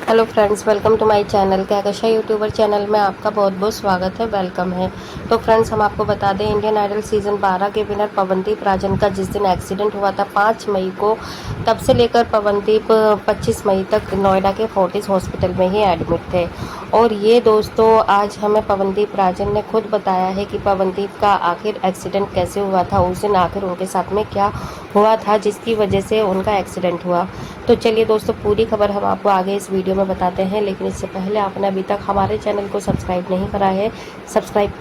Hello friends, welcome to my channel. Kahkasha YouTuber channel में आपका बहुत बहुत स्वागत है, वेलकम है। तो फ्रेंड्स, हम आपको बता दें, इंडियन आइडल सीज़न 12 के विनर पवनदीप राजन का जिस दिन एक्सीडेंट हुआ था 5 मई को, तब से लेकर पवनदीप 25 मई तक नोएडा के फोर्टिस हॉस्पिटल में ही एडमिट थे। और ये दोस्तों, आज हमें पवनदीप राजन ने खुद बताया है कि पवनदीप का आखिर एक्सीडेंट कैसे हुआ था, उस दिन आखिर उनके साथ में क्या हुआ था जिसकी वजह से उनका एक्सीडेंट हुआ। तो चलिए दोस्तों, पूरी खबर हम आपको आगे इस वीडियो में बताते हैं, लेकिन इससे पहले आपने अभी तक हमारे चैनल को सब्सक्राइब नहीं करा है, सब्सक्राइब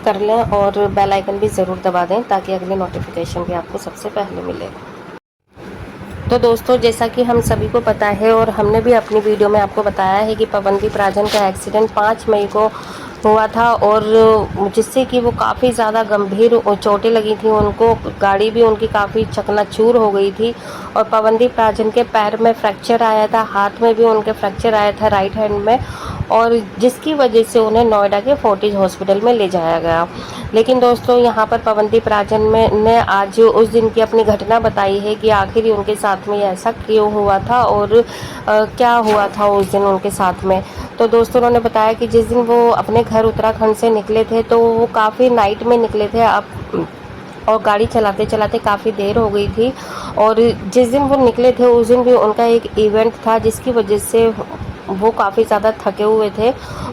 कर लें और बेल आइकन भी ज़रूर दबा दें ताकि अगले नोटिफिकेशन भी आपको सबसे पहले मिले। तो दोस्तों, जैसा कि हम सभी को पता है और हमने भी अपनी वीडियो में आपको बताया है कि पवनदीप राजन का एक्सीडेंट 5 मई को हुआ था, और जिससे कि वो काफ़ी ज़्यादा गंभीर चोटें लगी थी उनको। गाड़ी भी उनकी काफ़ी चकनाचूर हो गई थी, और पवनदीप राजन के पैर में फ्रैक्चर आया था, हाथ में भी उनके फ्रैक्चर आया था राइट हैंड में, और जिसकी वजह से उन्हें नोएडा के फोर्टिस हॉस्पिटल में ले जाया गया। लेकिन दोस्तों, यहाँ पर पवनदीप राजन ने आज उस दिन की अपनी घटना बताई है कि आखिर ही उनके साथ में ऐसा क्यों हुआ था और क्या हुआ था उस दिन उनके साथ में। तो दोस्तों, उन्होंने बताया कि जिस दिन वो अपने घर उत्तराखंड से निकले थे, तो वो काफ़ी नाइट में निकले थे और गाड़ी चलाते चलाते काफ़ी देर हो गई थी। और जिस दिन वो निकले थे उस दिन भी उनका एक इवेंट था, जिसकी वजह से वो काफ़ी ज़्यादा थके हुए थे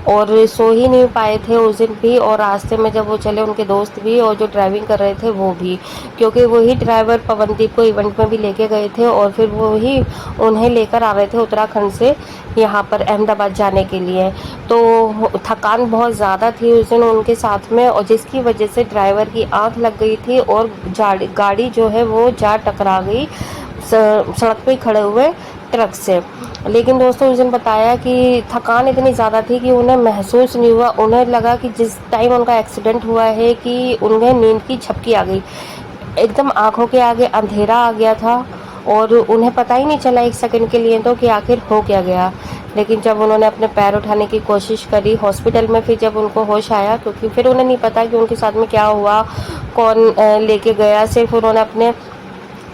और सो ही नहीं पाए थे उस दिन भी। और रास्ते में जब वो चले, उनके दोस्त भी और जो ड्राइविंग कर रहे थे वो भी, क्योंकि वही ड्राइवर पवनदीप को इवेंट में भी लेके गए थे और फिर वो ही उन्हें लेकर आ रहे थे उत्तराखंड से यहाँ पर अहमदाबाद जाने के लिए। तो थकान बहुत ज़्यादा थी उस दिन उनके साथ में, और जिसकी वजह से ड्राइवर की आंख लग गई थी और गाड़ी जो है वो जा टकरा गई सड़क पे खड़े हुए ट्रक से। लेकिन दोस्तों, उस दिन बताया कि थकान इतनी ज़्यादा थी कि उन्हें महसूस नहीं हुआ। उन्हें लगा कि जिस टाइम उनका एक्सीडेंट हुआ है कि उन्हें नींद की झपकी आ गई, एकदम आंखों के आगे अंधेरा आ गया था और उन्हें पता ही नहीं चला एक सेकंड के लिए तो कि आखिर हो क्या गया। लेकिन जब उन्होंने अपने पैर उठाने की कोशिश करी हॉस्पिटल में, फिर जब उनको होश आया, क्योंकि फिर उन्हें नहीं पता कि उनके साथ में क्या हुआ, कौन लेके गया, सिर्फ उन्होंने अपने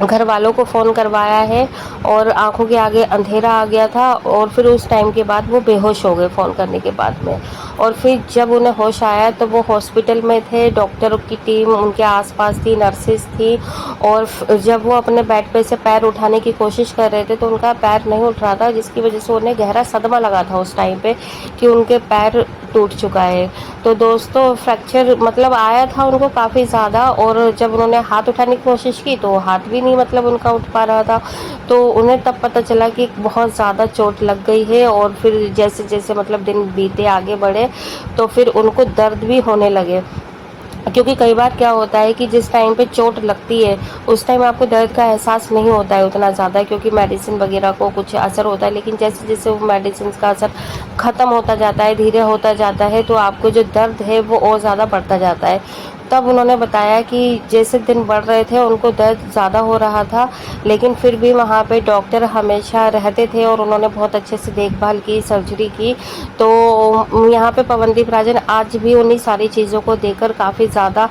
घर वालों को फ़ोन करवाया है और आंखों के आगे अंधेरा आ गया था। और फिर उस टाइम के बाद वो बेहोश हो गए फ़ोन करने के बाद में। और फिर जब उन्हें होश आया तो वो हॉस्पिटल में थे, डॉक्टरों की टीम उनके आसपास थी, नर्सेस थी। और जब वो अपने बेड पे से पैर उठाने की कोशिश कर रहे थे तो उनका पैर नहीं उठ रहा था, जिसकी वजह से उन्हें गहरा सदमा लगा था उस टाइम पे कि उनके पैर टूट चुका है। तो दोस्तों, फ्रैक्चर मतलब आया था उनको काफ़ी ज़्यादा, और जब उन्होंने हाथ उठाने की कोशिश की तो हाथ भी नहीं मतलब उनका उठ पा रहा था। तो उन्हें तब पता चला कि बहुत ज़्यादा चोट लग गई है। और फिर जैसे जैसे मतलब दिन बीते आगे बढ़े तो फिर उनको दर्द भी होने लगे, क्योंकि कई बार क्या होता है कि जिस टाइम पे चोट लगती है उस टाइम आपको दर्द का एहसास नहीं होता है उतना ज़्यादा, क्योंकि मेडिसिन वगैरह को कुछ असर होता है। लेकिन जैसे जैसे वो मेडिसिन का असर ख़त्म होता जाता है, धीरे होता जाता है, तो आपको जो दर्द है वो और ज़्यादा बढ़ता जाता है। तब उन्होंने बताया कि जैसे दिन बढ़ रहे थे उनको दर्द ज़्यादा हो रहा था, लेकिन फिर भी वहाँ पे डॉक्टर हमेशा रहते थे और उन्होंने बहुत अच्छे से देखभाल की, सर्जरी की। तो यहाँ पे पवनदीप राजन आज भी उन्हीं सारी चीज़ों को देखकर काफ़ी ज़्यादा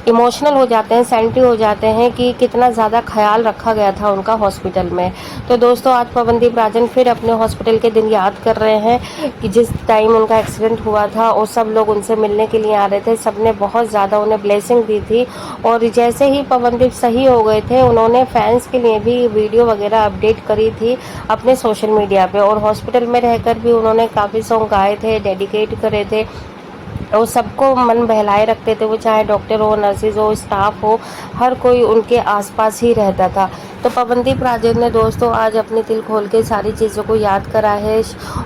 इमोशनल हो जाते हैं, सेंटिव हो जाते हैं कि कितना ज़्यादा ख्याल रखा गया था उनका हॉस्पिटल में। तो दोस्तों, आज पवनदीप राजन फिर अपने हॉस्पिटल के दिन याद कर रहे हैं कि जिस टाइम उनका एक्सीडेंट हुआ था और सब लोग उनसे मिलने के लिए आ रहे थे, सबने बहुत ज़्यादा उन्हें ब्लेसिंग दी थी। और जैसे ही पवनदीप सही हो गए थे, उन्होंने फैंस के लिए भी वीडियो वगैरह अपडेट करी थी अपने सोशल मीडिया पे, और हॉस्पिटल में रहकर भी उन्होंने काफ़ी सॉन्ग गाए थे, डेडिकेट करे थे और सबको मन बहलाए रखते थे। वो चाहे डॉक्टर हो, नर्सिस हो, स्टाफ हो, हर कोई उनके आसपास ही रहता था। तो पवनदीप राजन ने दोस्तों आज अपने दिल खोल के सारी चीज़ों को याद करा है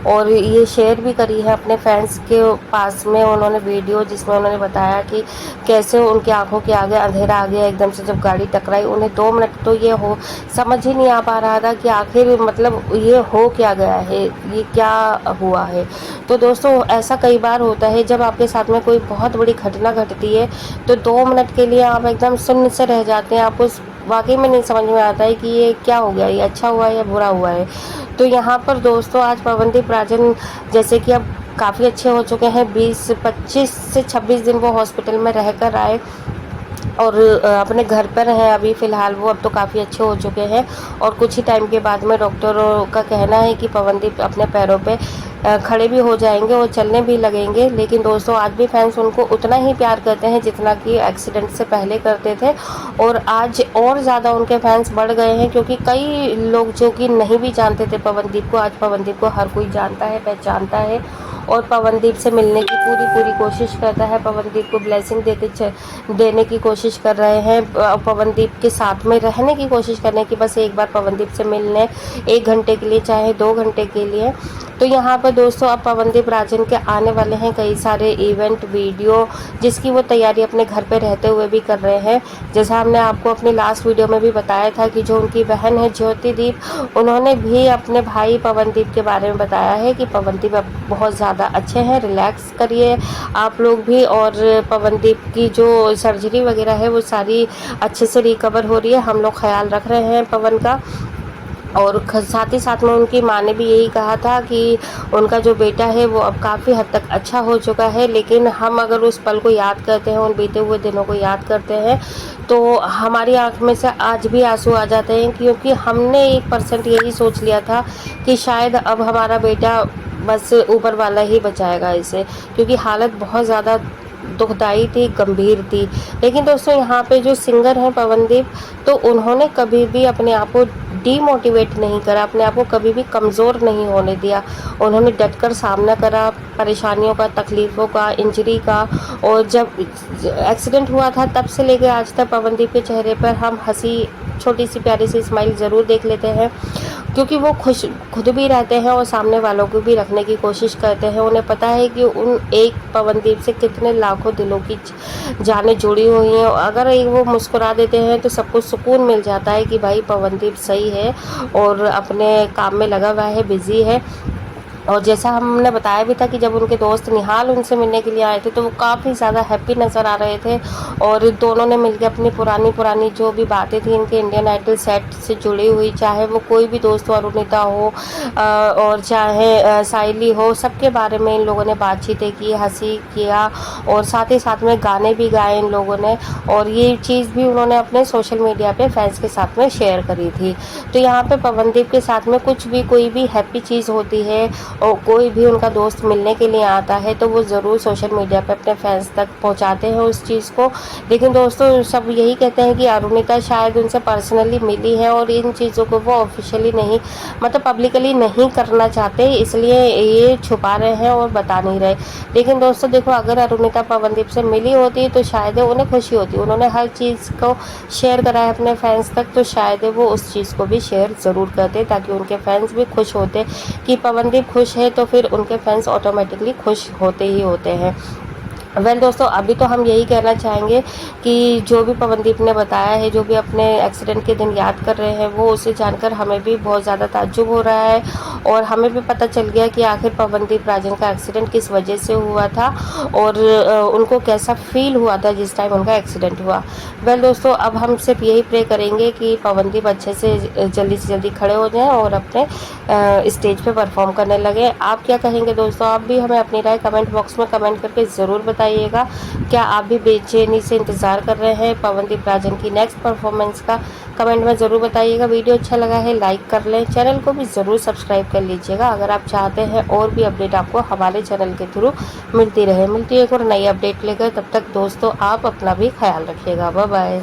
और ये शेयर भी करी है अपने फैंस के पास में उन्होंने वीडियो, जिसमें उन्होंने बताया कि कैसे उनकी आंखों के आगे अंधेरा आ गया एकदम से जब गाड़ी टकराई। उन्हें 2 मिनट तो ये हो समझ ही नहीं आ पा रहा था कि आखिर मतलब ये हो क्या गया है, ये क्या हुआ है। तो दोस्तों, ऐसा कई बार होता है जब आपके साथ में कोई बहुत बड़ी घटना घटती है तो 2 मिनट के लिए आप एकदम सुन्न से रह जाते हैं, आपको वाकई में नहीं समझ में आता है कि ये क्या हो गया, ये अच्छा हुआ है या बुरा हुआ है। तो यहाँ पर दोस्तों आज पवनदीप राजन जैसे कि अब काफ़ी अच्छे हो चुके हैं, 25 से 26 दिन वो हॉस्पिटल में रह कर आए और अपने घर पर हैं अभी फ़िलहाल वो, अब तो काफ़ी अच्छे हो चुके हैं और कुछ ही टाइम के बाद में डॉक्टरों का कहना है कि पवनदीप अपने पैरों पे खड़े भी हो जाएंगे और चलने भी लगेंगे। लेकिन दोस्तों आज भी फैंस उनको उतना ही प्यार करते हैं जितना कि एक्सीडेंट से पहले करते थे, और आज और ज़्यादा उनके फैंस बढ़ गए हैं, क्योंकि कई लोग जो कि नहीं भी जानते थे पवनदीप को, आज पवनदीप को हर कोई जानता है, पहचानता है और पवनदीप से मिलने की पूरी पूरी कोशिश करता है। पवनदीप को ब्लेसिंग देने की कोशिश कर रहे हैं, पवनदीप के साथ में रहने की कोशिश करने की, बस एक बार पवनदीप से मिलने 1 घंटे के लिए चाहे 2 घंटे के लिए। तो यहाँ पर दोस्तों अब पवनदीप राजन के आने वाले हैं कई सारे इवेंट वीडियो, जिसकी वो तैयारी अपने घर पे रहते हुए भी कर रहे हैं। जैसा हमने आपको अपनी लास्ट वीडियो में भी बताया था कि जो उनकी बहन है ज्योतिदीप, उन्होंने भी अपने भाई पवनदीप के बारे में बताया है कि पवनदीप अब बहुत ज़्यादा अच्छे हैं, रिलैक्स करिए आप लोग भी, और पवनदीप की जो सर्जरी वगैरह है वो सारी अच्छे से रिकवर हो रही है, हम लोग ख्याल रख रहे हैं पवन का। और साथ ही साथ में उनकी माँ ने भी यही कहा था कि उनका जो बेटा है वो अब काफ़ी हद तक अच्छा हो चुका है, लेकिन हम अगर उस पल को याद करते हैं, उन बीते हुए दिनों को याद करते हैं, तो हमारी आँख में से आज भी आंसू आ जाते हैं, क्योंकि हमने 1% यही सोच लिया था कि शायद अब हमारा बेटा बस ऊपर वाला ही बचाएगा इसे, क्योंकि हालत बहुत ज़्यादा दुखदाई थी, गंभीर थी। लेकिन दोस्तों यहाँ पे जो सिंगर हैं पवनदीप, तो उन्होंने कभी भी अपने आप को डीमोटिवेट नहीं करा, अपने आप को कभी भी कमज़ोर नहीं होने दिया। उन्होंने डटकर सामना करा परेशानियों का, तकलीफ़ों का, इंजरी का। और जब एक्सीडेंट हुआ था तब से लेकर आज तक पवनदीप के चेहरे पर हम हंसी, छोटी सी प्यारी सी स्माइल ज़रूर देख लेते हैं, क्योंकि वो खुश खुद भी रहते हैं और सामने वालों को भी रखने की कोशिश करते हैं। उन्हें पता है कि उन एक पवनदीप से कितने लाखों दिलों की जानें जुड़ी हुई हैं। अगर एक वो मुस्कुरा देते हैं तो सबको सुकून मिल जाता है कि भाई पवनदीप सही है और अपने काम में लगा हुआ है, बिज़ी है। और जैसा हमने बताया भी था कि जब उनके दोस्त निहाल उनसे मिलने के लिए आए थे तो वो काफ़ी ज़्यादा हैप्पी नज़र आ रहे थे, और दोनों ने मिलकर अपनी पुरानी जो भी बातें थी इनके इंडियन आइडल सेट से जुड़ी हुई, चाहे वो कोई भी दोस्त हो, अरुणिता हो और चाहे साइली हो, सबके बारे में इन लोगों ने बातचीतें की, हंसी किया, और साथ ही साथ में गाने भी गाए इन लोगों ने। और ये चीज़ भी उन्होंने अपने सोशल मीडिया पे फैंस के साथ में शेयर करी थी। तो यहाँ पे पवनदीप के साथ में कुछ भी, कोई भी हैप्पी चीज़ होती है और कोई भी उनका दोस्त मिलने के लिए आता है तो वो ज़रूर सोशल मीडिया पे अपने फैंस तक पहुंचाते हैं उस चीज़ को। लेकिन दोस्तों सब यही कहते हैं कि अरुणिता शायद उनसे पर्सनली मिली है और इन चीज़ों को वो ऑफिशियली नहीं, मतलब पब्लिकली नहीं करना चाहते, इसलिए ये छुपा रहे हैं और बता नहीं रहे। लेकिन दोस्तों देखो, अगर अरुणिता पवनदीप से मिली होती तो शायद उन्हें खुशी होती, उन्होंने हर चीज़ को शेयर करा है अपने फैंस तक, तो शायद वो उस चीज़ को भी शेयर ज़रूर करते ताकि उनके फैंस भी खुश होते कि पवनदीप खुश है तो फिर उनके फैंस ऑटोमेटिकली खुश होते ही होते हैं। दोस्तों अभी तो हम यही कहना चाहेंगे कि जो भी पवनदीप ने बताया है, जो भी अपने एक्सीडेंट के दिन याद कर रहे हैं, वो उसे जानकर हमें भी बहुत ज़्यादा ताज्जुब हो रहा है, और हमें भी पता चल गया कि आखिर पवनदीप राजन का एक्सीडेंट किस वजह से हुआ था और उनको कैसा फील हुआ था जिस टाइम उनका एक्सीडेंट हुआ। दोस्तों अब हम सिर्फ यही प्रे करेंगे कि पवनदीप अच्छे से जल्दी खड़े हो जाएँ और अपने स्टेज पे परफॉर्म करने लगे। आप क्या कहेंगे दोस्तों? आप भी हमें अपनी राय कमेंट बॉक्स में कमेंट करके ज़रूर बताइएगा। क्या आप भी बेचैनी से इंतज़ार कर रहे हैं पवनदीप राजन की नेक्स्ट परफॉर्मेंस का? कमेंट में ज़रूर बताइएगा। वीडियो अच्छा लगा है लाइक कर लें, चैनल को भी ज़रूर सब्सक्राइब कर लीजिएगा अगर आप चाहते हैं और भी अपडेट आपको हमारे चैनल के थ्रू मिलती है एक और नई अपडेट लेकर। तब तक दोस्तों आप अपना भी ख्याल रखिएगा। Bye bye.